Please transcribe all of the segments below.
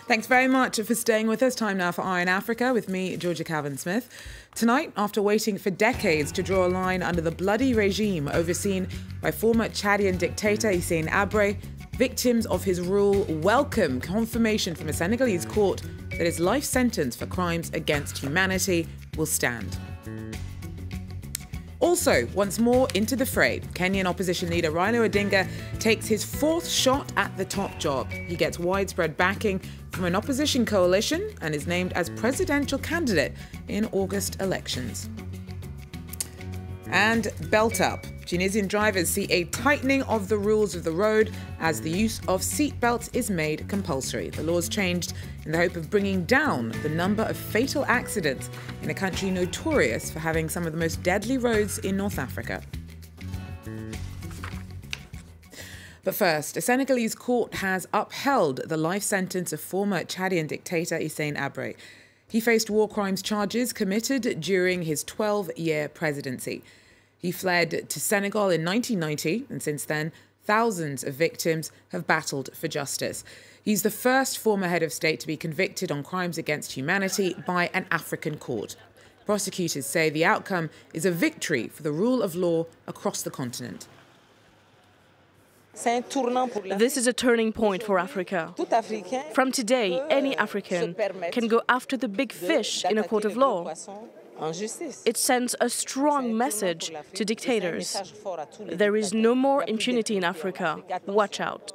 Thanks very much for staying with us. Time now for Eye on Africa with me, Georgia Cavan-Smith. Tonight, after waiting for decades to draw a line under the bloody regime overseen by former Chadian dictator Hissene Habré, victims of his rule welcome confirmation from a Senegalese court that his life sentence for crimes against humanity will stand. Also, once more into the fray, Kenyan opposition leader Raila Odinga takes his fourth shot at the top job. He gets widespread backing from an opposition coalition and is named as presidential candidate in August elections. And belt up. Tunisian drivers see a tightening of the rules of the road as the use of seatbelts is made compulsory. The laws changed in the hope of bringing down the number of fatal accidents in a country notorious for having some of the most deadly roads in North Africa. But first, a Senegalese court has upheld the life sentence of former Chadian dictator Hissene Habre. He faced war crimes charges committed during his 12-year presidency. He fled to Senegal in 1990, and since then, thousands of victims have battled for justice. He's the first former head of state to be convicted on crimes against humanity by an African court. Prosecutors say the outcome is a victory for the rule of law across the continent. This is a turning point for Africa. From today, any African can go after the big fish in a court of law. It sends a strong message to dictators. There is no more impunity in Africa. Watch out.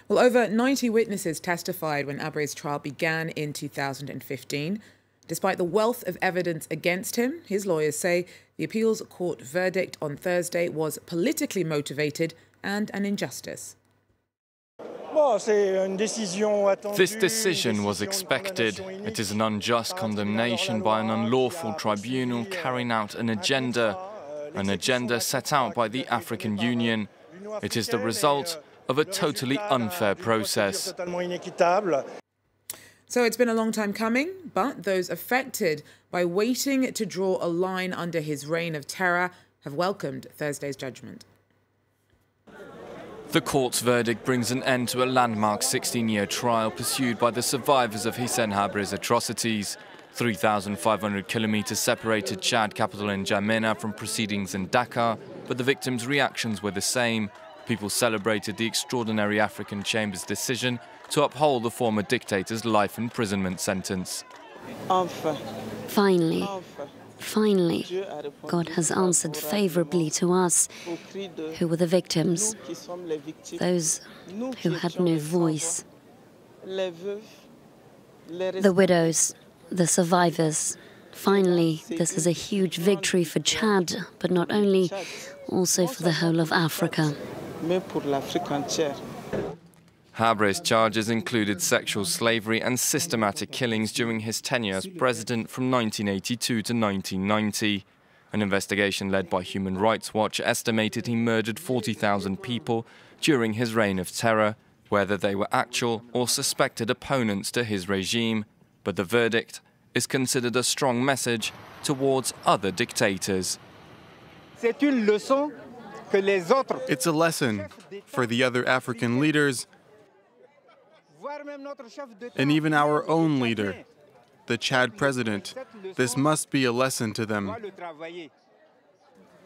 Well, over 90 witnesses testified when Habre's trial began in 2015. Despite the wealth of evidence against him, his lawyers say the appeals court verdict on Thursday was politically motivated and an injustice. This decision was expected. It is an unjust condemnation by an unlawful tribunal carrying out an agenda set out by the African Union. It is the result of a totally unfair process. So it's been a long time coming, but those affected by waiting to draw a line under his reign of terror have welcomed Thursday's judgment. The court's verdict brings an end to a landmark 16-year trial pursued by the survivors of Hissene Habre's atrocities. 3,500 kilometers separated Chad capital N'Djamena from proceedings in Dakar, but the victims' reactions were the same. People celebrated the extraordinary African Chamber's decision to uphold the former dictator's life imprisonment sentence. Finally, God has answered favorably to us, who were the victims, those who had no voice, the widows, the survivors. Finally, this is a huge victory for Chad, but not only, also for the whole of Africa. Habre's charges included sexual slavery and systematic killings during his tenure as president from 1982 to 1990. An investigation led by Human Rights Watch estimated he murdered 40,000 people during his reign of terror, whether they were actual or suspected opponents to his regime. But the verdict is considered a strong message towards other dictators. It's a lesson for the other African leaders and even our own leader, the Chad president. This must be a lesson to them.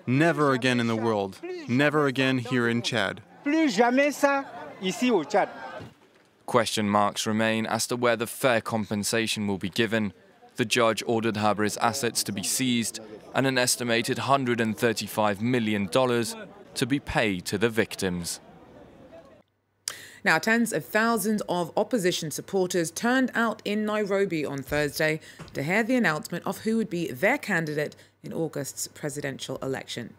Never again in the world, never again here in Chad. Question marks remain as to whether fair compensation will be given. The judge ordered Habre's assets to be seized and an estimated $135 million to be paid to the victims. Now, tens of thousands of opposition supporters turned out in Nairobi on Thursday to hear the announcement of who would be their candidate in August's presidential election.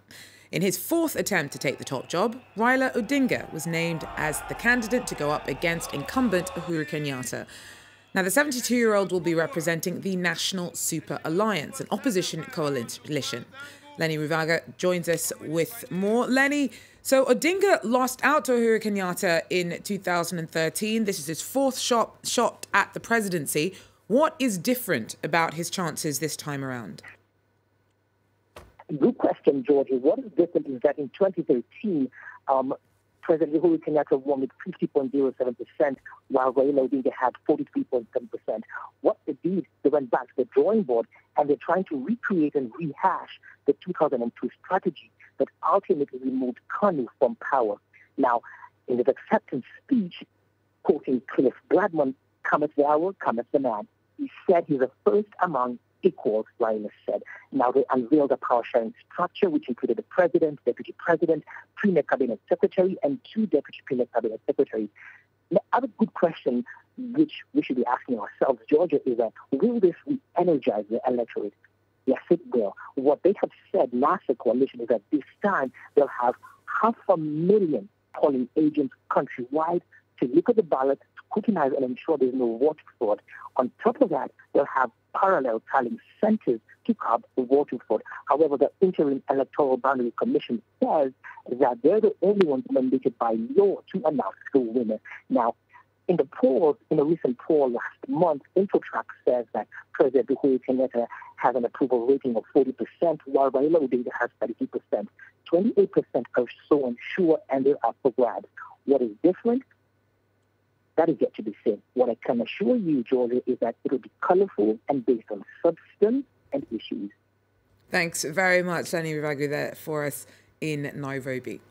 In his fourth attempt to take the top job, Raila Odinga was named as the candidate to go up against incumbent Uhuru Kenyatta. Now, the 72-year-old will be representing the National Super Alliance, an opposition coalition. Lenny Ruvaga joins us with more. Lenny, so Odinga lost out to Uhuru Kenyatta in 2013. This is his fourth shot at the presidency. What is different about his chances this time around? Good question, Georgie. What is different is that in 2013, President Kenyatta won with 50.07%, while Raila Odinga had 43.7%. What they did, they went back to the drawing board and they're trying to recreate and rehash the 2002 strategy that ultimately removed KANU from power. Now, in his acceptance speech, quoting Cliff Gladman, cometh the hour, cometh the man. He said he's the first among equals, Raila said. Now they unveiled a power-sharing structure which included the president, deputy president, premier cabinet secretary, and 2 deputy premier cabinet secretaries. Now, other good question which we should be asking ourselves, Georgia, is that will this re-energize the electorate? Yes, it will. What they have said, NASA Coalition, is that this time they'll have 500,000 polling agents countrywide to look at the ballot, scrutinize and ensure there's no vote fraud. On top of that, they'll have parallel tallying centers to curb the voting fraud. However, the Interim Electoral Boundary Commission says that they're the only ones mandated by law to announce the winner. Now, in the polls, in a recent poll last month, Infotrack says that President Kenyatta has an approval rating of 40%, while Raila Odinga has 32%. 28% are so unsure and they're up for grabs. What is different? That is yet to be seen. What I can assure you, Georgia, is that it will be colorful and based on substance and issues. Thanks very much, Lenny Rivagu, there for us in Nairobi.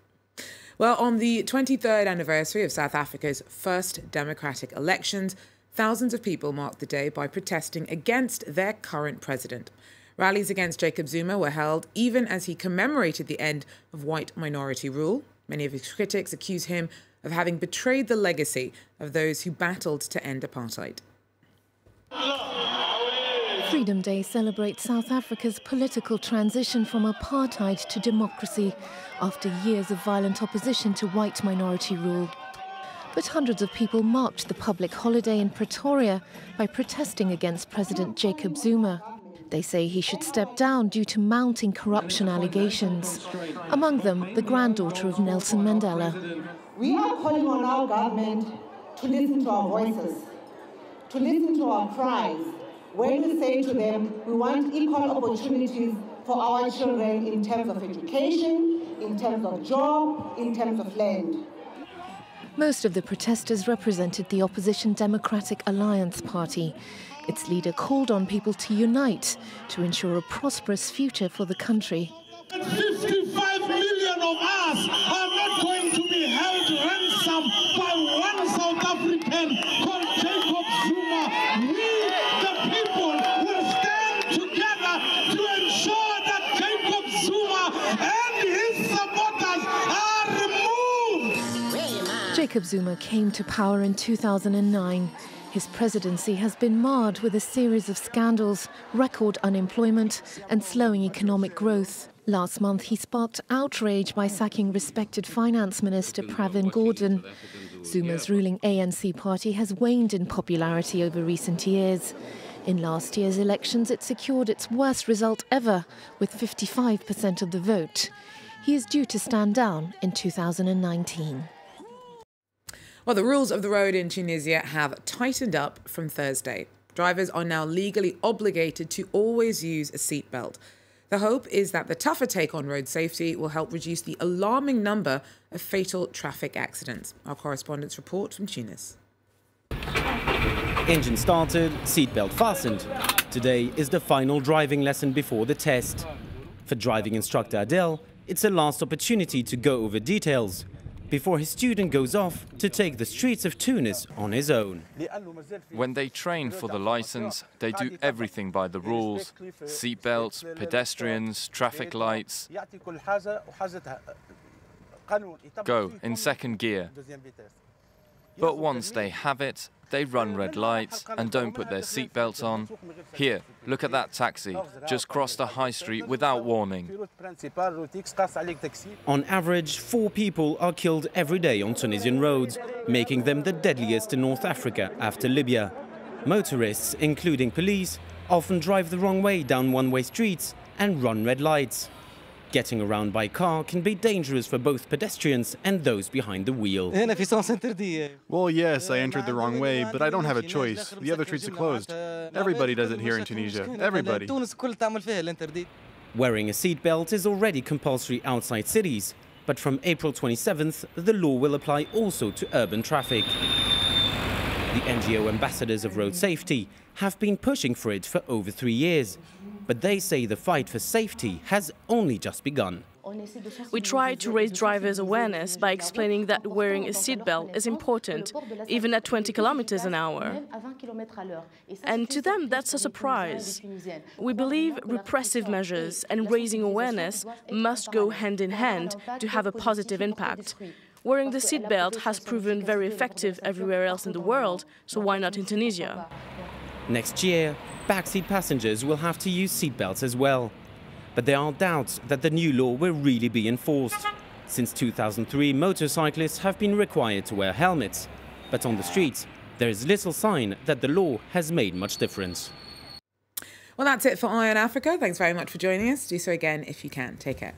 Well, on the 23rd anniversary of South Africa's first democratic elections, thousands of people marked the day by protesting against their current president. Rallies against Jacob Zuma were held even as he commemorated the end of white minority rule. Many of his critics accuse him of having betrayed the legacy of those who battled to end apartheid. Freedom Day celebrates South Africa's political transition from apartheid to democracy after years of violent opposition to white minority rule. But hundreds of people marked the public holiday in Pretoria by protesting against President Jacob Zuma. They say he should step down due to mounting corruption allegations. Among them, the granddaughter of Nelson Mandela. We are calling on our government to listen to our voices, to listen to our cries, when we say to them we want equal opportunities for our children in terms of education, in terms of job, in terms of land. Most of the protesters represented the opposition Democratic Alliance Party. Its leader called on people to unite to ensure a prosperous future for the country. 55 million of us are not going to be held ransom by one South African called Jacob Zuma. We, the people, will stand together to ensure that Jacob Zuma and his supporters are removed. Jacob Zuma came to power in 2009. His presidency has been marred with a series of scandals, record unemployment and slowing economic growth. Last month, he sparked outrage by sacking respected Finance Minister Pravin Gordhan. Zuma's ruling ANC party has waned in popularity over recent years. In last year's elections, it secured its worst result ever, with 55% of the vote. He is due to stand down in 2019. Well, the rules of the road in Tunisia have tightened up from Thursday. Drivers are now legally obligated to always use a seatbelt. The hope is that the tougher take on road safety will help reduce the alarming number of fatal traffic accidents. Our correspondents report from Tunis. Engine started, seatbelt fastened. Today is the final driving lesson before the test. For driving instructor Adel, it's a last opportunity to go over details before his student goes off to take the streets of Tunis on his own. When they train for the license, they do everything by the rules. Seatbelts, pedestrians, traffic lights. Go in second gear. But once they have it, they run red lights and don't put their seatbelts on. Here, look at that taxi, just crossed a high street without warning. On average, 4 people are killed every day on Tunisian roads, making them the deadliest in North Africa after Libya. Motorists, including police, often drive the wrong way down one-way streets and run red lights. Getting around by car can be dangerous for both pedestrians and those behind the wheel. Well, yes, I entered the wrong way, but I don't have a choice. The other streets are closed. Everybody does it here in Tunisia. Everybody. Wearing a seatbelt is already compulsory outside cities, But from April 27th, the law will apply also to urban traffic. The NGO ambassadors of road safety have been pushing for it for over 3 years. But they say the fight for safety has only just begun. We try to raise drivers' awareness by explaining that wearing a seatbelt is important, even at 20 kilometers an hour. And to them, that's a surprise. We believe repressive measures and raising awareness must go hand in hand to have a positive impact. Wearing the seatbelt has proven very effective everywhere else in the world, so why not in Tunisia? Next year, backseat passengers will have to use seatbelts as well. But there are doubts that the new law will really be enforced. Since 2003, motorcyclists have been required to wear helmets. But on the streets, there is little sign that the law has made much difference. Well, that's it for Eye on Africa. Thanks very much for joining us. Do so again if you can. Take care.